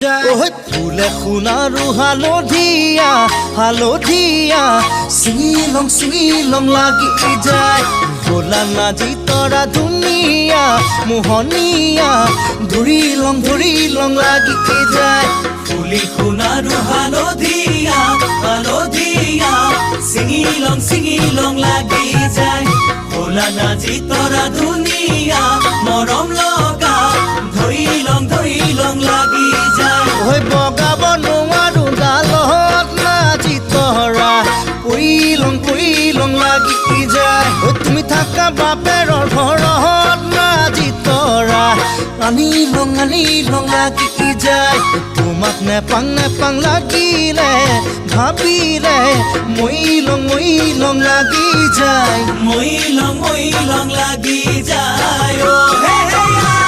ফুলে সোণাৰু হালধীয়া হালধীয়া চিঙিলং চিঙিলং লাগি যায় ভোলা নাজি তৰা ধুনীয়া মোহনীয়া ধৰিলং লাগি যায় ফুলি সোণাৰু হালধীয়া হালধীয়া চিঙিলং লাগি যায় ভোলা নাজি তৰা ধুনীয়া মৰম লগা ধৰিলং লাগি যায় বগাব নোৱাৰো ডালত নাজি তৰা পৰিলং লাগি যায় তুমি থাকা বাপেৰৰ ঘৰত নাজি তৰা আনিলং লাগি যায় তোমাক নেপাং লাগিলে ভাবিলে মইলং লাগি যায় মইলং লাগি যায় হে